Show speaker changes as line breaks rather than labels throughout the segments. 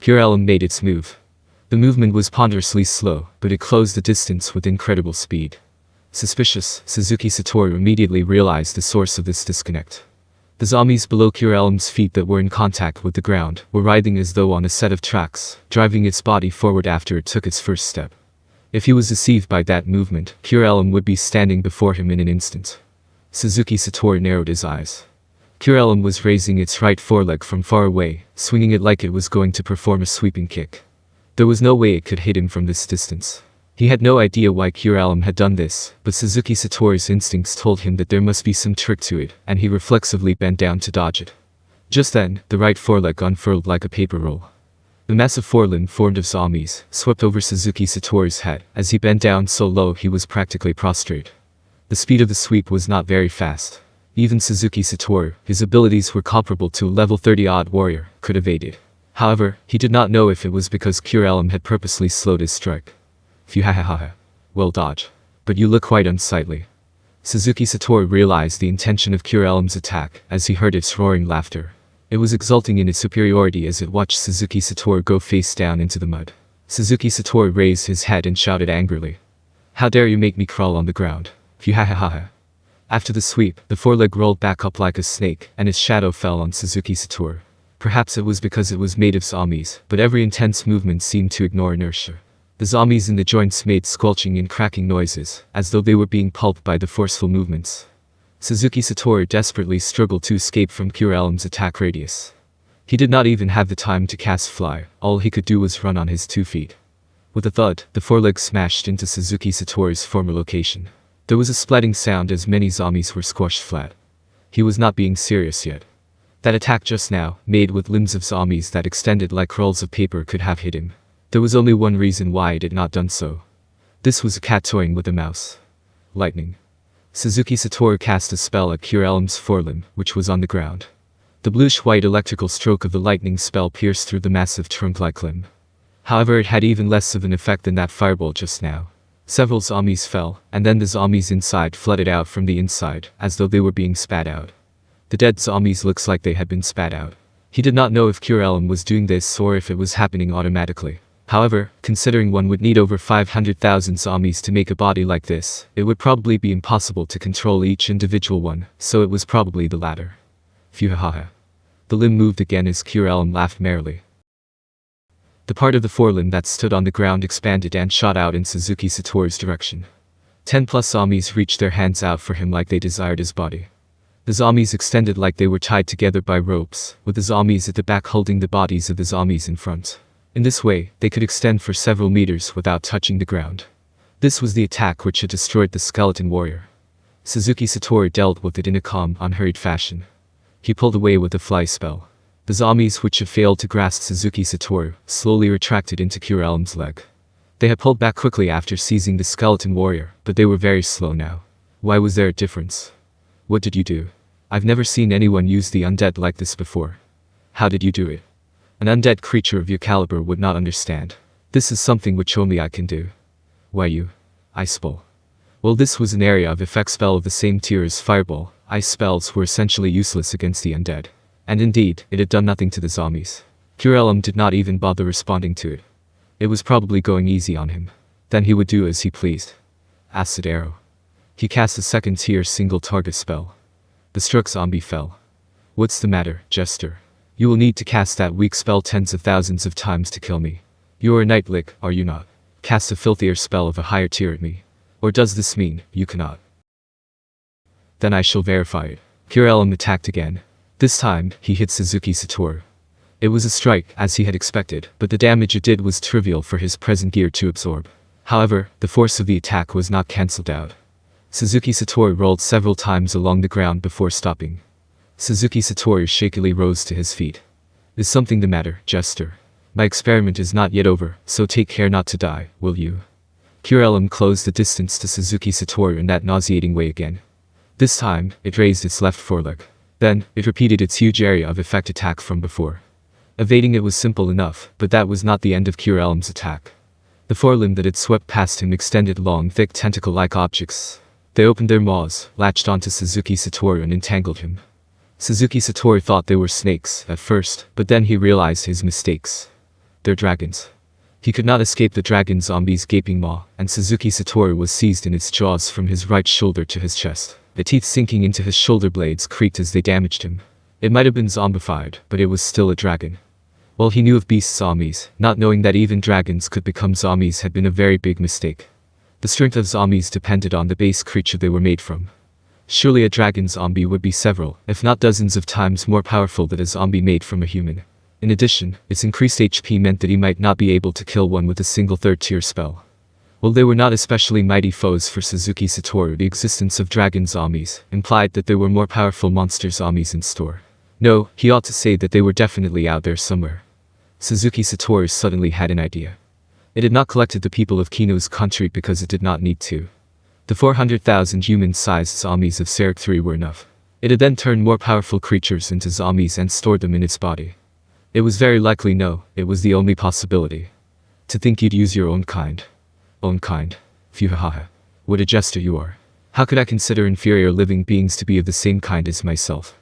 Elim made its move. The movement was ponderously slow, but it closed the distance with incredible speed. Suspicious, Suzuki Satoru immediately realized the source of this disconnect. The zombies below Elim's feet that were in contact with the ground were writhing as though on a set of tracks, driving its body forward after it took its first step. If he was deceived by that movement, Elim would be standing before him in an instant. Suzuki Satoru narrowed his eyes. Elim was raising its right foreleg from far away, swinging it like it was going to perform a sweeping kick. There was no way it could hit him from this distance. He had no idea why Elim had done this, but Suzuki Satoru's instincts told him that there must be some trick to it, and he reflexively bent down to dodge it. Just then, the right foreleg unfurled like a paper roll. The massive forelimb formed of zombies swept over Suzuki Satoru's head. As he bent down so low he was practically prostrate. The speed of the sweep was not very fast. Even Suzuki Satoru, his abilities were comparable to a level 30-odd warrior, could evade it. However, he did not know if it was because Elim had purposely slowed his strike. Phew, ha ha ha ha. Well dodge. But you look quite unsightly. Suzuki Satoru realized the intention of Elim's attack as he heard its roaring laughter. It was exulting in its superiority as it watched Suzuki Satoru go face down into the mud. Suzuki Satoru raised his head and shouted angrily. How dare you make me crawl on the ground? Phew, ha ha ha ha. After the sweep, the foreleg rolled back up like a snake, and its shadow fell on Suzuki Satoru. Perhaps it was because it was made of zombies, but every intense movement seemed to ignore inertia. The zombies in the joints made squelching and cracking noises, as though they were being pulped by the forceful movements. Suzuki Satoru desperately struggled to escape from Elim's attack radius. He did not even have the time to cast fly, all he could do was run on his 2 feet. With a thud, the foreleg smashed into Suzuki Satoru's former location. There was a splatting sound as many zombies were squashed flat. He was not being serious yet. That attack just now, made with limbs of zombies that extended like rolls of paper, could have hit him. There was only one reason why it had not done so. This was a cat toying with a mouse. Lightning. Suzuki Satoru cast a spell at Elim's forelimb, which was on the ground. The bluish-white electrical stroke of the lightning spell pierced through the massive trunk-like limb. However, it had even less of an effect than that fireball just now. Several zombies fell, and then the zombies inside flooded out from the inside, as though they were being spat out. The dead zombies looks like they had been spat out. He did not know if Elim was doing this or if it was happening automatically. However, considering one would need over 500,000 zombies to make a body like this, it would probably be impossible to control each individual one, so it was probably the latter. Phew ha ha ha. The limb moved again as Elim laughed merrily. The part of the forelimb that stood on the ground expanded and shot out in Suzuki Satoru's direction. 10+ zombies reached their hands out for him like they desired his body. The zombies extended like they were tied together by ropes, with the zombies at the back holding the bodies of the zombies in front. In this way, they could extend for several meters without touching the ground. This was the attack which had destroyed the skeleton warrior. Suzuki Satoru dealt with it in a calm, unhurried fashion. He pulled away with a fly spell. The zombies which had failed to grasp Suzuki Satoru slowly retracted into Elim's leg. They had pulled back quickly after seizing the skeleton warrior, but they were very slow now. Why was there a difference? What did you do? I've never seen anyone use the undead like this before. How did you do it? An undead creature of your caliber would not understand. This is something which only I can do. Why you? Ice Ball. Well, this was an area of effect spell of the same tier as Fireball. Ice spells were essentially useless against the undead. And indeed, it had done nothing to the zombies. Elim did not even bother responding to it. It was probably going easy on him. Then he would do as he pleased. Acid Arrow. He cast a second-tier single-target spell. The struck zombie fell. What's the matter, Jester? You will need to cast that weak spell tens of thousands of times to kill me. You are a Night Lich, are you not? Cast a filthier spell of a higher tier at me. Or does this mean, you cannot? Then I shall verify it. Elim attacked again. This time, he hit Suzuki Satoru. It was a strike, as he had expected, but the damage it did was trivial for his present gear to absorb. However, the force of the attack was not cancelled out. Suzuki Satoru rolled several times along the ground before stopping. Suzuki Satoru shakily rose to his feet. Is something the matter, Jester? My experiment is not yet over, so take care not to die, will you? Elim closed the distance to Suzuki Satoru in that nauseating way again. This time, it raised its left foreleg. Then, it repeated its huge area of effect attack from before. Evading it was simple enough, but that was not the end of Elim's attack. The forelimb that had swept past him extended long, thick tentacle-like objects. They opened their maws, latched onto Suzuki Satoru and entangled him. Suzuki Satoru thought they were snakes at first, but then he realized his mistakes. They're dragons. He could not escape the dragon zombie's gaping maw, and Suzuki Satoru was seized in its jaws from his right shoulder to his chest. The teeth sinking into his shoulder blades creaked as they damaged him. It might have been zombified, but it was still a dragon. While he knew of beast zombies, not knowing that even dragons could become zombies had been a very big mistake. The strength of zombies depended on the base creature they were made from. Surely a dragon zombie would be several, if not dozens of times more powerful than a zombie made from a human. In addition, its increased HP meant that he might not be able to kill one with a single third-tier spell. While they were not especially mighty foes for Suzuki Satoru, the existence of dragon zombies implied that there were more powerful monster zombies in store. No, he ought to say that they were definitely out there somewhere. Suzuki Satoru suddenly had an idea. It had not collected the people of Kino's country because it did not need to. The 400,000 human-sized zombies of Serik 3 were enough. It had then turned more powerful creatures into zombies and stored them in its body. It was very likely no, it was the only possibility. To think you'd use your own kind. Own kind. Phew-ha-ha. What a jester you are. How could I consider inferior living beings to be of the same kind as myself?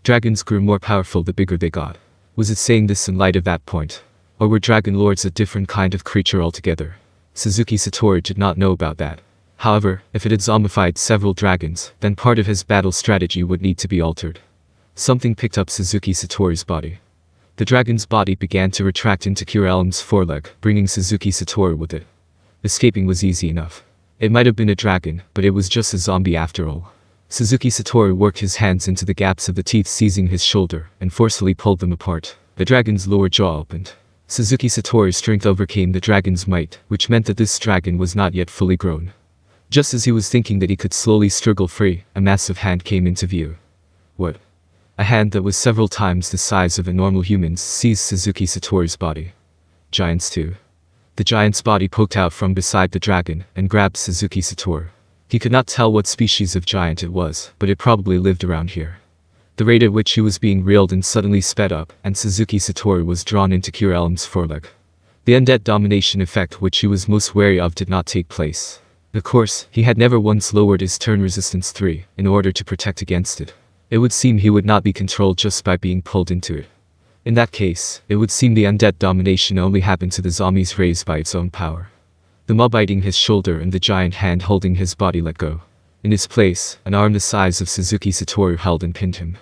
Dragons grew more powerful the bigger they got. Was it saying this in light of that point? Or were dragon lords a different kind of creature altogether? Suzuki Satoru did not know about that. However, if it had zombified several dragons, then part of his battle strategy would need to be altered. Something picked up Suzuki Satoru's body. The dragon's body began to retract into Elim's foreleg, bringing Suzuki Satoru with it. Escaping was easy enough. It might have been a dragon, but it was just a zombie after all. Suzuki Satoru worked his hands into the gaps of the teeth seizing his shoulder, and forcefully pulled them apart. The dragon's lower jaw opened. Suzuki Satoru's strength overcame the dragon's might, which meant that this dragon was not yet fully grown. Just as he was thinking that he could slowly struggle free, a massive hand came into view. What? A hand that was several times the size of a normal human's seized Suzuki Satoru's body. Giants too. The giant's body poked out from beside the dragon, and grabbed Suzuki Satoru. He could not tell what species of giant it was, but it probably lived around here. The rate at which he was being reeled in suddenly sped up, and Suzuki Satoru was drawn into Elim's foreleg. The undead domination effect which he was most wary of did not take place. Of course, he had never once lowered his turn resistance 3, in order to protect against it. It would seem he would not be controlled just by being pulled into it. In that case, it would seem the undead domination only happened to the zombies raised by its own power. The mob biting his shoulder and the giant hand holding his body let go. In his place, an arm the size of Suzuki Satoru held and pinned him.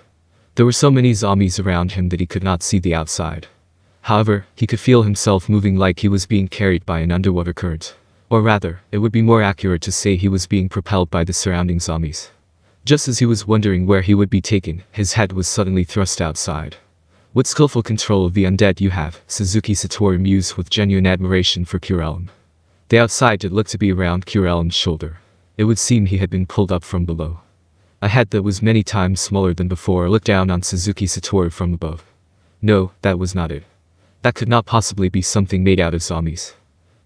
There were so many zombies around him that he could not see the outside. However, he could feel himself moving like he was being carried by an underwater current. Or rather, it would be more accurate to say he was being propelled by the surrounding zombies. Just as he was wondering where he would be taken, his head was suddenly thrust outside. What skillful control of the undead you have, Suzuki Satoru mused with genuine admiration for Elim. The outside did look to be around Elim's shoulder. It would seem he had been pulled up from below. A head that was many times smaller than before looked down on Suzuki Satoru from above. No, that was not it. That could not possibly be something made out of zombies.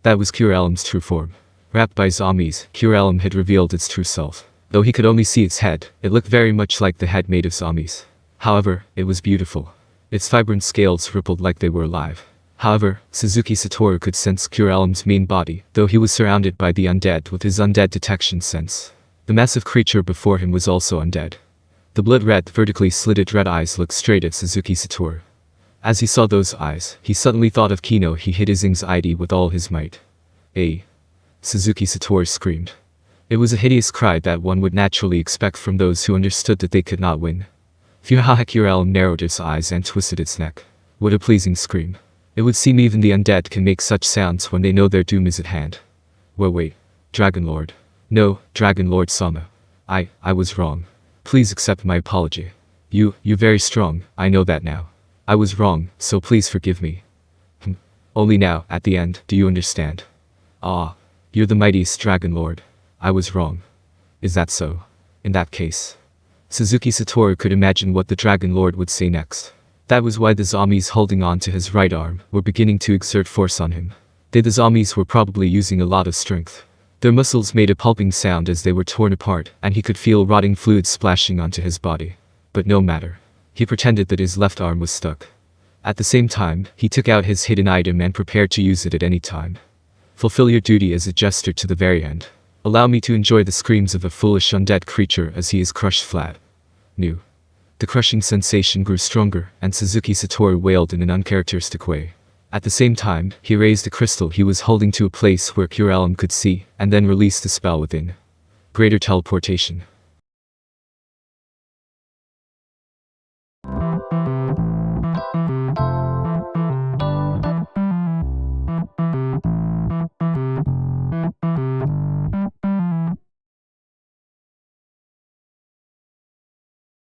That was Elim's true form. Wrapped by zombies, Elim had revealed its true self. Though he could only see its head, it looked very much like the head made of zombies. However, it was beautiful. Its vibrant scales rippled like they were alive. However, Suzuki Satoru could sense Elim's main body, though he was surrounded by the undead with his undead detection sense. The massive creature before him was also undead. The blood-red, vertically slitted red eyes looked straight at Suzuki Satoru. As he saw those eyes, he suddenly thought of Kino. He hid his anxiety with all his might. "Hey!" Suzuki Satoru screamed. It was a hideous cry that one would naturally expect from those who understood that they could not win. Elim narrowed its eyes and twisted its neck. What a pleasing scream. It would seem even the undead can make such sounds when they know their doom is at hand. Well, wait. Dragon Lord. No, Dragon Lord Sama. I was wrong. Please accept my apology. You're very strong, I know that now. I was wrong, so please forgive me. Only now, at the end, do you understand? Ah, you're the mightiest Dragon Lord. I was wrong. Is that so? In that case. Suzuki Satoru could imagine what the Dragon Lord would say next. That was why the zombies holding on to his right arm were beginning to exert force on him. The zombies were probably using a lot of strength. Their muscles made a pulping sound as they were torn apart, and he could feel rotting fluid splashing onto his body. But no matter. He pretended that his left arm was stuck. At the same time, he took out his hidden item and prepared to use it at any time. Fulfill your duty as a jester to the very end. Allow me to enjoy the screams of a foolish undead creature as he is crushed flat. New. The crushing sensation grew stronger, and Suzuki Satoru wailed in an uncharacteristic way. At the same time, he raised a crystal he was holding to a place where pure Elim could see, and then released the spell within. Greater teleportation.